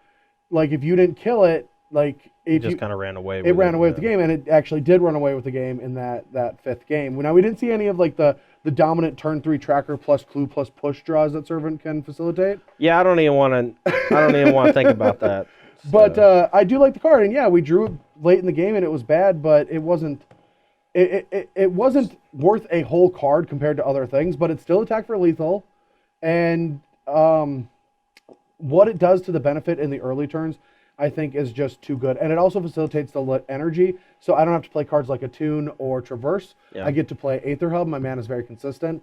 S1: like if you didn't kill it, like
S2: It
S1: if
S2: just
S1: you,
S2: kind of ran away.
S1: it ran away with the
S2: yeah.
S1: game, and it actually did run away with the game in that fifth game. Now we didn't see any of like the dominant turn 3 tracker plus clue plus push draws that Servant can facilitate.
S2: Yeah, I don't even want to think about that. So.
S1: But I do like the card, and yeah, we drew it late in the game, and it was bad, but it wasn't. It wasn't worth a whole card compared to other things, but it still attacked for lethal, and what it does to the benefit in the early turns, I think, is just too good. And it also facilitates the energy, so I don't have to play cards like Attune or Traverse.
S2: Yeah.
S1: I get to play Aether Hub. My mana is very consistent.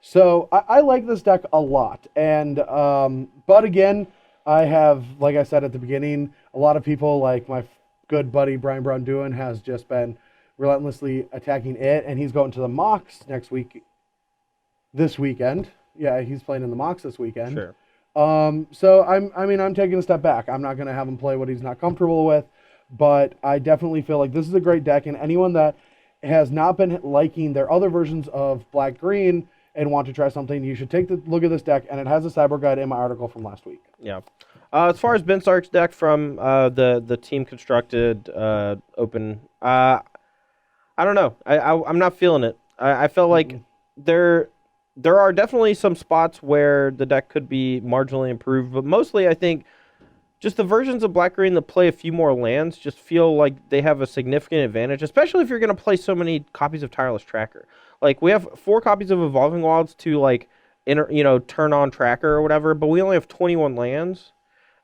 S1: So I like this deck a lot. And but again, I have, like I said at the beginning, a lot of people, like my good buddy Brian Brown Doohan, has just been relentlessly attacking it, and he's going to the Mox this weekend. Yeah, he's playing in the Mox this weekend.
S2: Sure.
S1: So I'm taking a step back. I'm not going to have him play what he's not comfortable with, but I definitely feel like this is a great deck, and anyone that has not been liking their other versions of black-green and want to try something, you should take a look at this deck, and it has a sideboard guide in my article from last week.
S2: Yeah. As far as Ben Stark's deck from the team constructed open, I don't know. I'm not feeling it. I felt like there are definitely some spots where the deck could be marginally improved, but mostly I think just the versions of black-green that play a few more lands just feel like they have a significant advantage, especially if you're going to play so many copies of Tireless Tracker. Like, we have 4 copies of Evolving Wilds to, like, turn on Tracker or whatever, but we only have 21 lands.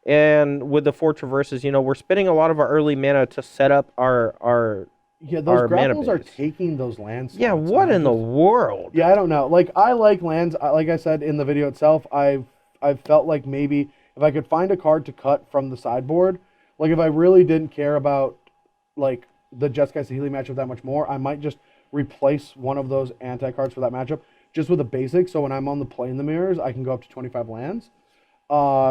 S2: And with the 4 Traverses, we're spending a lot of our early mana to set up our
S1: Yeah,
S2: our
S1: those
S2: mana
S1: grapples are
S2: base.
S1: taking those land slots.
S2: Yeah, what in the world?
S1: Yeah, I don't know. Like, I like lands. Like I said in the video itself, I've felt like maybe if I could find a card to cut from the sideboard, like if I really didn't care about like the Jeskai Saheeli matchup that much more, I might just replace one of those anti-cards for that matchup just with a basic, so when I'm on the play in the mirrors, I can go up to 25 lands,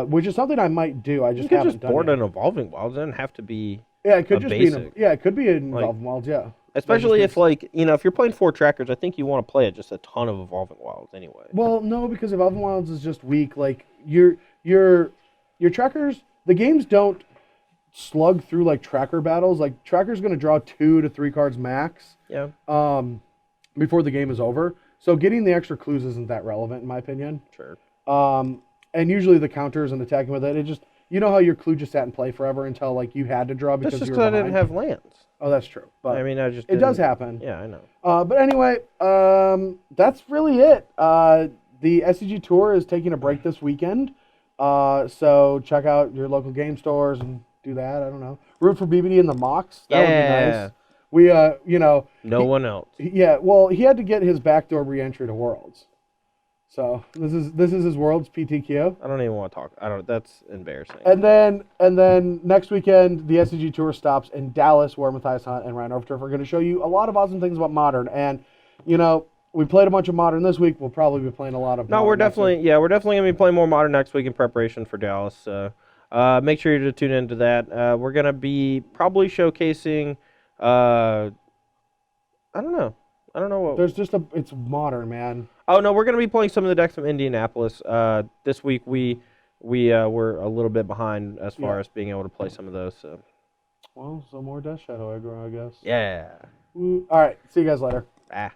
S1: which is something I might do. I just
S2: You
S1: haven't
S2: could just
S1: done
S2: board
S1: it.
S2: an Evolving Wilds. It doesn't have to be
S1: Yeah, it could
S2: a
S1: just
S2: basic.
S1: be it could be an
S2: Like,
S1: Evolving Wilds, yeah.
S2: Especially if, like, if you're playing 4 trackers, I think you want to play just a ton of Evolving Wilds anyway.
S1: Well, no, because Evolving Wilds is just weak. Like your trackers, the games don't slug through like tracker battles. Like tracker's going to draw 2 to 3 cards max.
S2: Yeah.
S1: Before the game is over. So getting the extra clues isn't that relevant in my opinion.
S2: Sure.
S1: And usually the counters and attacking with it just how your clue just sat in play forever until like you had to draw because
S2: That's just
S1: you
S2: because
S1: were
S2: I didn't
S1: behind.
S2: have lands.
S1: Oh, that's true. But
S2: I mean,
S1: it does happen.
S2: Yeah, I know.
S1: But anyway, that's really it. The SCG Tour is taking a break this weekend. So check out your local game stores and do that. I don't know. Root for BBD in the Mox. That would be nice. We,
S2: No one else.
S1: Yeah, well, he had to get his backdoor re-entry to Worlds. So this is his Worlds PTQ.
S2: I don't even want to talk. That's embarrassing.
S1: And then next weekend, the SCG Tour stops in Dallas, where Matthias Hunt and Ryan Overturf are going to show you a lot of awesome things about Modern. And, we played a bunch of Modern this week. We'll probably be playing a lot of Modern
S2: we're
S1: next week.
S2: definitely going to be playing more Modern next week in preparation for Dallas. So make sure to tune into that. We're going to be probably showcasing, I don't know what.
S1: There's just it's Modern, man.
S2: Oh no, we're going to be playing some of the decks from Indianapolis. This week we were a little bit behind as far as being able to play some of those. So.
S1: Well, some more Death Shadow aggro, I guess.
S2: Yeah.
S1: All right. See you guys later.
S2: Ah.